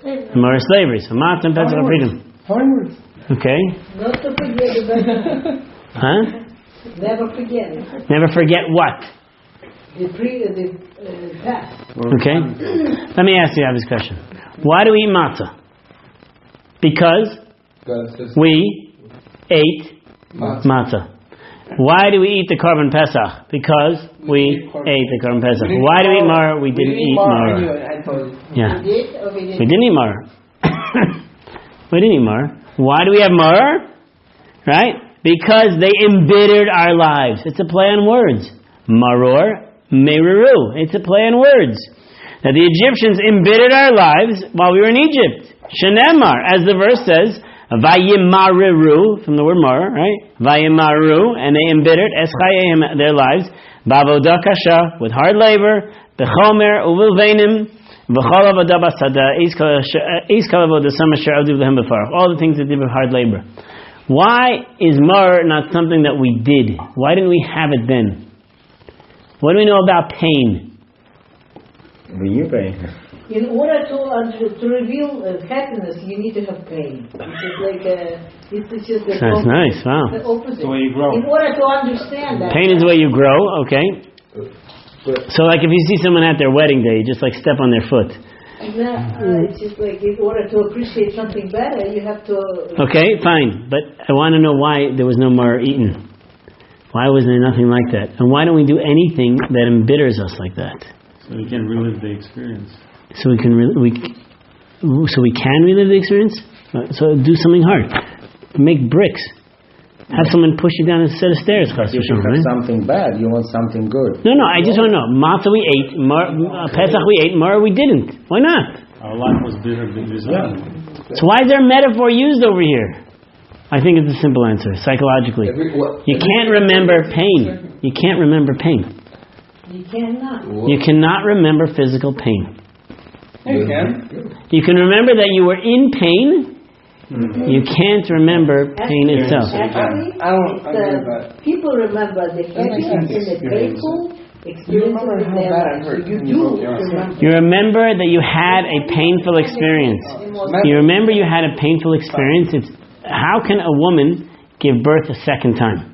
Speaker 9: slavery.
Speaker 1: Maror is slavery. So Matzah and Pesach are freedom. Okay.
Speaker 4: Not to forget about
Speaker 1: Huh?
Speaker 4: Never forget it.
Speaker 1: Never forget what?
Speaker 4: The past.
Speaker 1: Okay. Let me ask you this question. Why do we eat matzah? Because we ate matzah. Why do we eat the korban Pesach? Because we ate the korban Pesach. Why do we eat Maror? We didn't eat Maror. Yeah. We didn't eat Maror. We didn't eat Maror. Why do we have Maror? Right? Because they embittered our lives. It's a play on words. Maror, Meriru. It's a play on words. Now the Egyptians embittered our lives while we were in Egypt. Shenemar, as the verse says, Vayimareru, from the word Maror, right? Vayimareru, and they embittered eschayim, their lives, Bavodah kasha, with hard labor, Bechomer uvilvenim, V'chol avodah basada, Iskal avodah sama asher adu v'lehem b'farach. All the things that did with hard labor. Why is Maror not something that we did? Why didn't we have it then? What do we know about pain?
Speaker 3: Real pain.
Speaker 4: In order to reveal happiness, you need to have pain. It's just the
Speaker 1: That's nice. Wow.
Speaker 4: The opposite.
Speaker 2: The way you grow.
Speaker 4: In order to understand that.
Speaker 1: Pain is the way you grow. Okay. So, like, if you see someone at their wedding day, you just like step on their foot.
Speaker 4: It's just like in order to appreciate something better, you have to.
Speaker 1: Okay, fine. But I want to know why there was no Maror eaten. Why was there nothing like that? And why don't we do anything that embitters us like that?
Speaker 6: So you can relive the experience.
Speaker 1: So we can relive the experience. So do something hard. Make bricks. Have someone push you down a set of stairs.
Speaker 3: You should have something bad. You want something good.
Speaker 1: No. I just want to know. Matzah we ate. Pesach we ate. Maror we didn't. Why not?
Speaker 6: Our life was bitter than this one.
Speaker 1: So why is there a metaphor used over here? I think it's a simple answer. Psychologically, you can't remember pain. You can't remember pain.
Speaker 4: You cannot.
Speaker 1: You cannot remember physical pain.
Speaker 5: You can.
Speaker 1: You can remember that you were in pain. You can't remember pain itself.
Speaker 4: Actually, people remember the happiness in the painful experience it in their lives. So you do remember.
Speaker 1: You remember that you had a painful experience. You remember you had a painful experience. It's how can a woman give birth a second time?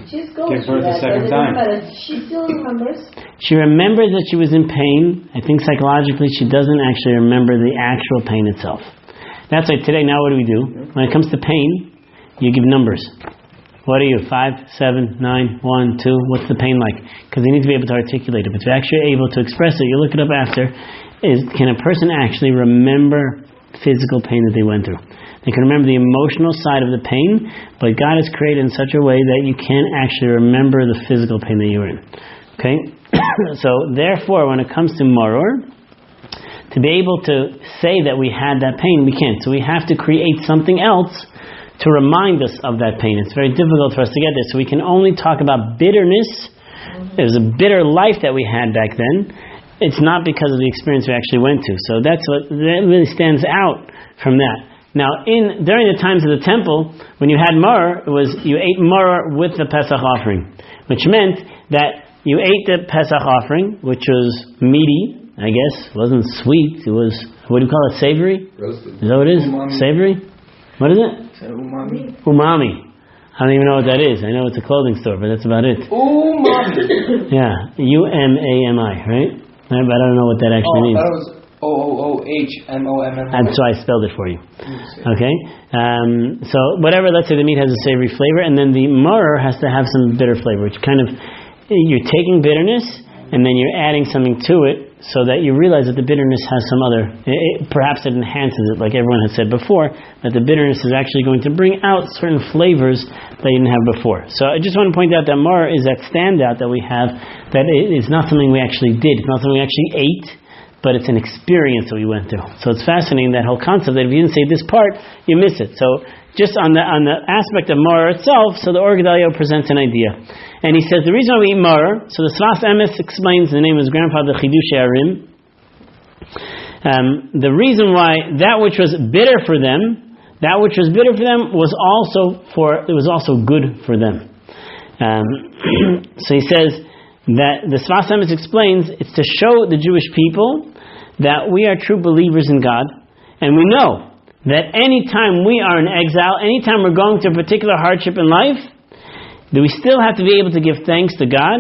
Speaker 4: She's going
Speaker 2: Give birth
Speaker 4: through
Speaker 2: a
Speaker 4: that,
Speaker 2: second
Speaker 4: but
Speaker 2: time.
Speaker 4: she still remembers.
Speaker 1: She remembers that she was in pain. I think psychologically she doesn't actually remember the actual pain itself. That's why today, now what do? When it comes to pain, you give numbers. What are you? 5, 7, 9, 1, 2? What's the pain like? Because you need to be able to articulate it. But if you're actually able to express it, you look it up after, can a person actually remember physical pain that they went through? They can remember the emotional side of the pain, but God is created in such a way that you can't actually remember the physical pain that you were in. Okay? So, therefore, when it comes to Maror, to be able to say that we had that pain, we can't. So we have to create something else to remind us of that pain. It's very difficult for us to get there. So we can only talk about bitterness. It was a bitter life that we had back then. It's not because of the experience we actually went to. So that really stands out from that. Now, during the times of the temple, when you had maror, it was you ate maror with the Pesach offering, which meant that you ate the Pesach offering, which was meaty, I guess. It wasn't sweet. It was, what do you call it, savory?
Speaker 8: Roasted.
Speaker 1: Is that what it is?
Speaker 5: Umami.
Speaker 1: Savory? What is it?
Speaker 5: Umami.
Speaker 1: Umami. I don't even know what that is. I know it's a clothing store, but that's about it.
Speaker 5: Umami.
Speaker 1: Yeah, UMAMI, right? But I don't know what that actually means.
Speaker 5: That was OOOHMOMM.
Speaker 1: That's why I spelled it for you. Okay? So whatever, let's say the meat has a savory flavor, and then the maror has to have some bitter flavor, which kind of, you're taking bitterness, and then you're adding something to it, so that you realize that the bitterness has some other, perhaps it enhances it, like everyone has said before, that the bitterness is actually going to bring out certain flavors that you didn't have before. So I just want to point out that maror is that standout that we have, that it is not something we actually did, it's not something we actually ate, but it's an experience that we went through. So it's fascinating, that whole concept, that if you didn't say this part, you miss it. So just on the aspect of maror itself, so the Or Gedalia presents an idea. And he says, the reason why we eat maror, so the Sfas Emes explains, the name of his grandfather, Chidushei Arim, the reason why that which was bitter for them was also good for them. So he says that the Sfas Emes explains, it's to show the Jewish people that we are true believers in God, and we know that any time we are in exile, any time we're going through a particular hardship in life, that we still have to be able to give thanks to God.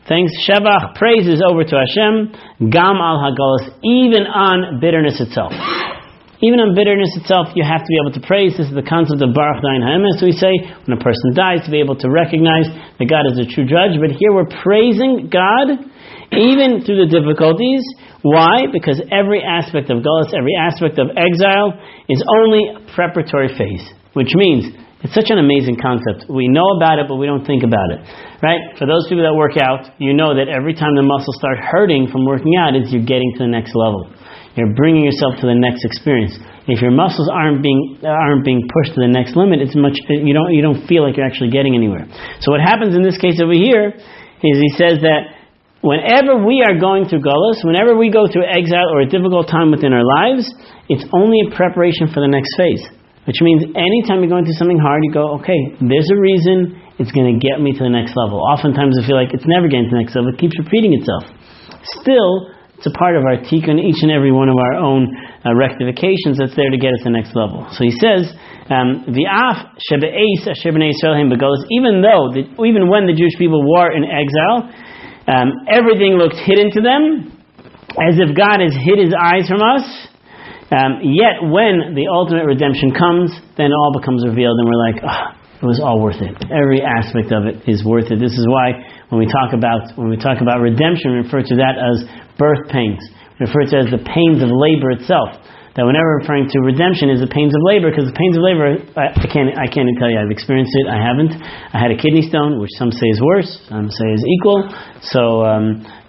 Speaker 1: Thanks, Shevach, praises over to Hashem, Gam al Hagalos, even on bitterness itself. Even on bitterness itself, you have to be able to praise. This is the concept of Baruch Dain Ha'emes, we say, when a person dies, to be able to recognize that God is a true judge. But here we're praising God, even through the difficulties. Why? Because every aspect of Galus, every aspect of exile, is only a preparatory phase, which means it's such an amazing concept. We know about it, but we don't think about it. Right? For those people that work out, you know that every time the muscles start hurting from working out, you're getting to the next level. You're bringing yourself to the next experience. If your muscles aren't being pushed to the next limit, it's you don't feel like you're actually getting anywhere. So what happens in this case over here is he says that whenever we are going through Galus, whenever we go through exile or a difficult time within our lives, it's only a preparation for the next phase. Which means anytime you're going through something hard, you go, okay, there's a reason, it's going to get me to the next level. Oftentimes I feel like it's never getting to the next level, it keeps repeating itself. Still, it's a part of our tikkun, each and every one of our own rectifications that's there to get us to the next level. So he says, V'af shebe'es asher b'nei Yisrael hem begolos, even when the Jewish people were in exile, everything looked hidden to them, as if God has hid his eyes from us. Yet when the ultimate redemption comes, then it all becomes revealed, and we're like, it was all worth it. Every aspect of it is worth it. This is why when we talk about redemption, we refer to that as birth pains. We refer to it as the pains of labor itself. That whenever referring to redemption is the pains of labor, because the pains of labor, I can't even tell you I've experienced it. I haven't. I had a kidney stone, which some say is worse, some say is equal. So,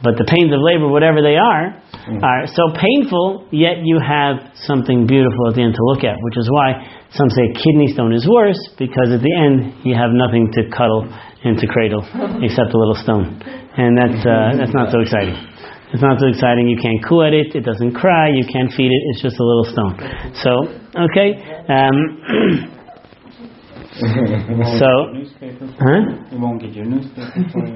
Speaker 1: but the pains of labor, whatever they are so painful. Yet you have something beautiful at the end to look at, which is why some say kidney stone is worse, because at the end you have nothing to cuddle and to cradle except a little stone, and that's not so exciting. It's not so exciting. You can't coo at it. It doesn't cry. You can't feed it. It's just a little stone. So, okay. So,
Speaker 2: It won't get your newspaper for you.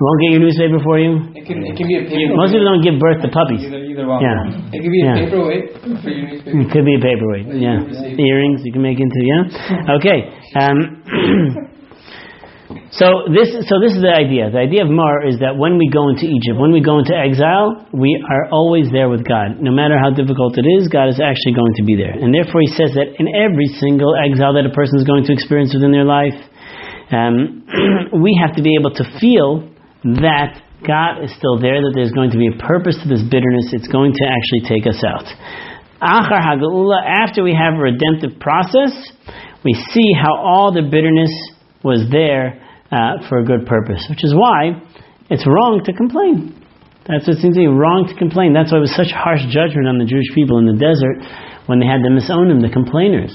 Speaker 1: Won't get your newspaper for you?
Speaker 5: It can be a paperweight.
Speaker 1: Most people don't give birth to puppies.
Speaker 2: Either one.
Speaker 1: Yeah.
Speaker 5: It can be a
Speaker 1: Yeah.
Speaker 5: paperweight for your newspaper.
Speaker 1: It could be a paperweight. Yeah. Earrings you can make into, yeah? Okay. So this is the idea. The idea of Maror is that when we go into Egypt, when we go into exile, we are always there with God. No matter how difficult it is, God is actually going to be there. And therefore he says that in every single exile that a person is going to experience within their life, we have to be able to feel that God is still there, that there's going to be a purpose to this bitterness. It's going to actually take us out. Achar HaGeula, after we have a redemptive process, we see how all the bitterness was there for a good purpose, which is why it's wrong to complain. That's what it seems to be, wrong to complain. That's why it was such harsh judgment on the Jewish people in the desert when they had the misonim, the complainers,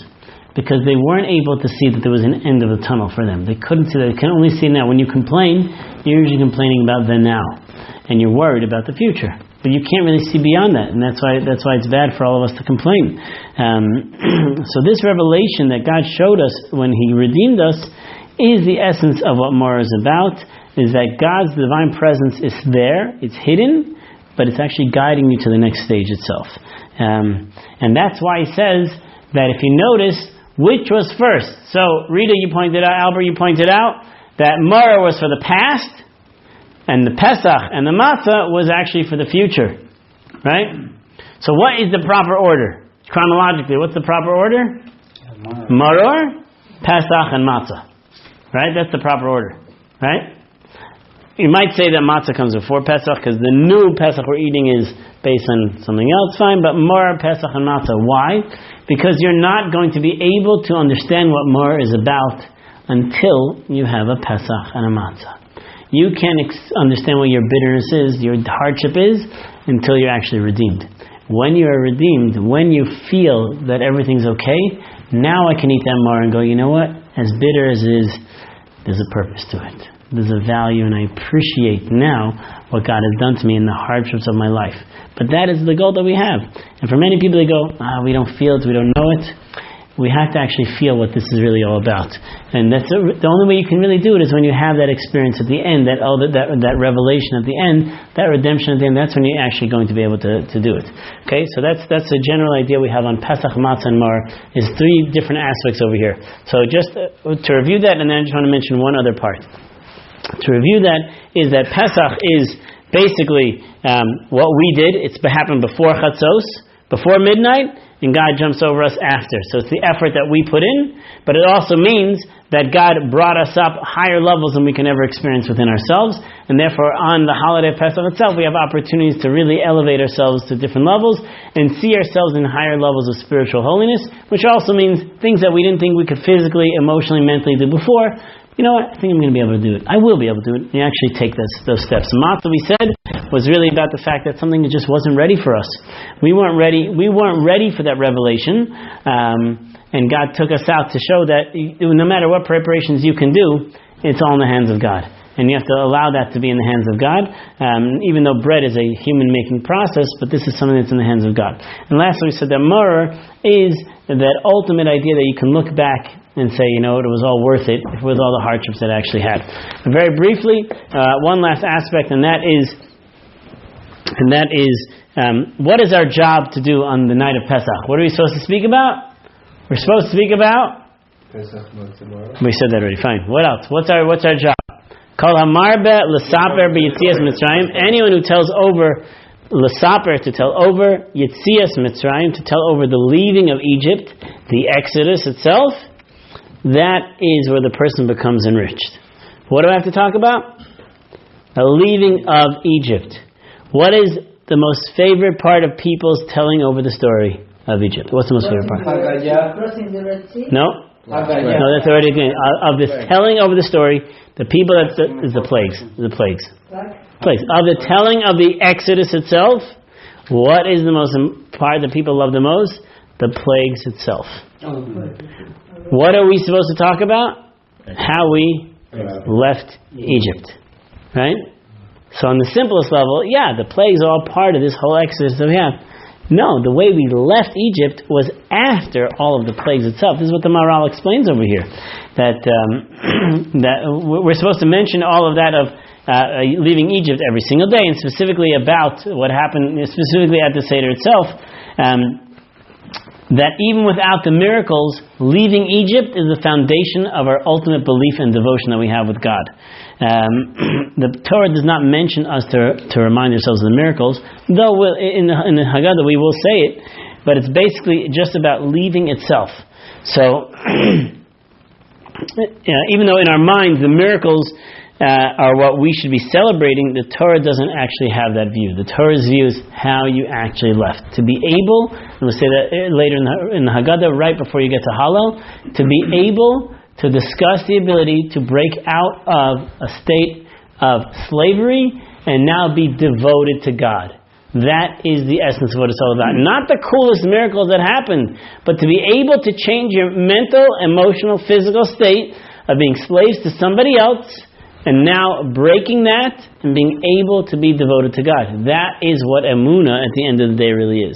Speaker 1: because they weren't able to see that there was an end of the tunnel for them. They couldn't see that. They can only see now. When you complain, you're usually complaining about the now, and you're worried about the future. But you can't really see beyond that, and that's why it's bad for all of us to complain. So this revelation that God showed us when He redeemed us is the essence of what Maror is about, is that God's divine presence is there, it's hidden, but it's actually guiding you to the next stage itself. And that's why he says that if you notice, which was first? So, Rita, you pointed out, Albert, you pointed out, that Maror was for the past, and the Pesach and the Matzah was actually for the future. Right? So what is the proper order? Chronologically, what's the proper order? Maror, Pesach, and Matzah. Right? That's the proper order. Right? You might say that matzah comes before Pesach because the new Pesach we're eating is based on something else, fine, but Maror, Pesach, and Matzah. Why? Because you're not going to be able to understand what Maror is about until you have a Pesach and a Matzah. You can't understand what your bitterness is, your hardship is, until you're actually redeemed. When you are redeemed, when you feel that everything's okay, now I can eat that Maror and go, you know what? As bitter as it is, there's a purpose to it. There's a value, and I appreciate now what God has done to me in the hardships of my life. But that is the goal that we have. And for many people, they go, we don't feel it, we don't know it. We have to actually feel what this is really all about. And that's the only way you can really do it is when you have that experience at the end, that revelation at the end, that redemption at the end. That's when you're actually going to be able to do it. Okay, so that's the general idea we have on Pesach, Matzah, and Maror. Is 3 different aspects over here. So just to review that, and then I just want to mention one other part. To review that is that Pesach is basically what we did. It's happened before Chatzos, before midnight, and God jumps over us after. So it's the effort that we put in, but it also means that God brought us up higher levels than we can ever experience within ourselves, and therefore on the holiday of Pesach itself we have opportunities to really elevate ourselves to different levels and see ourselves in higher levels of spiritual holiness, which also means things that we didn't think we could physically, emotionally, mentally do before. You know what? I think I'm going to be able to do it. I will be able to do it. You actually take those steps. Matzah, we said, was really about the fact that something that just wasn't ready for us. We weren't ready. We weren't ready for that revelation, and God took us out to show that no matter what preparations you can do, it's all in the hands of God. And you have to allow that to be in the hands of God, even though bread is a human-making process, but this is something that's in the hands of God. And lastly, we said that Maror is that ultimate idea that you can look back and say, you know, it was all worth it with all the hardships that I actually had. And very briefly, one last aspect, and that is, what is our job to do on the night of Pesach? What are we supposed to speak about? We're supposed to speak about?
Speaker 8: Pesach, Matzah.
Speaker 1: We said that already. Fine. What else? What's our job? Kol hamarbe l'saper b'yitzias Mitzrayim. Anyone who tells over l'saper, to tell over Yitzias Mitzrayim, to tell over the leaving of Egypt, the Exodus itself, that is where the person becomes enriched. What do I have to talk about? The leaving of Egypt. What is the most favorite part of people's telling over the story of Egypt? What's the most favorite part?
Speaker 4: Crossing the Red Sea?
Speaker 1: No, that's already good. Of this telling over the story, the people is the plagues. The plagues. Plagues. Of the telling of the Exodus itself, what is the most part that people love the most? The plagues itself. What are we supposed to talk about? How we left Egypt. Right? So on the simplest level, the plagues are all part of this whole Exodus that we have. No, the way we left Egypt was after all of the plagues itself. This is what the Maror explains over here. That we're supposed to mention all of that of leaving Egypt every single day, and specifically about what happened, specifically at the Seder itself. That even without the miracles, leaving Egypt is the foundation of our ultimate belief and devotion that we have with God. The Torah does not mention us to remind ourselves of the miracles, though in the Haggadah we will say it, but it's basically just about leaving itself. So, even though in our minds the miracles are what we should be celebrating, the Torah doesn't actually have that view. The Torah's view is how you actually left. To be able, and we'll say that later in the Haggadah, right before you get to Hallel, to be able to discuss the ability to break out of a state of slavery and now be devoted to God. That is the essence of what it's all about. Not the coolest miracles that happened, but to be able to change your mental, emotional, physical state of being slaves to somebody else and now breaking that and being able to be devoted to God. That is what Emunah at the end of the day really is.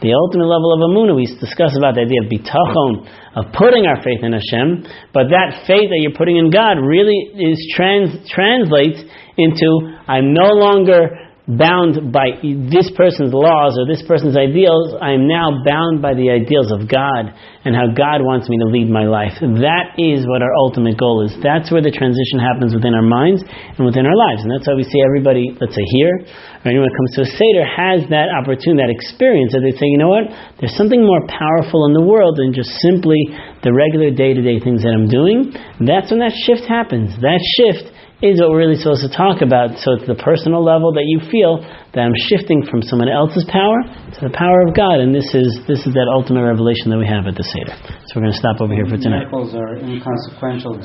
Speaker 1: The ultimate level of Emunah, we discuss about the idea of bitachon, of putting our faith in Hashem, but that faith that you're putting in God really is translates into, I'm no longer bound by this person's laws or this person's ideals. I am now bound by the ideals of God and how God wants me to lead my life. That is what our ultimate goal is. That's where the transition happens within our minds and within our lives. And that's why we see everybody, let's say here, or anyone who comes to a Seder has that opportunity, that experience, that they say, you know what, there's something more powerful in the world than just simply the regular day-to-day things that I'm doing. That's when that shift happens. That shift is what we're really supposed to talk about. So it's the personal level that you feel that I'm shifting from someone else's power to the power of God, and this is that ultimate revelation that we have at the Seder. So we're going to stop over here for tonight.
Speaker 2: Miracles are inconsequential.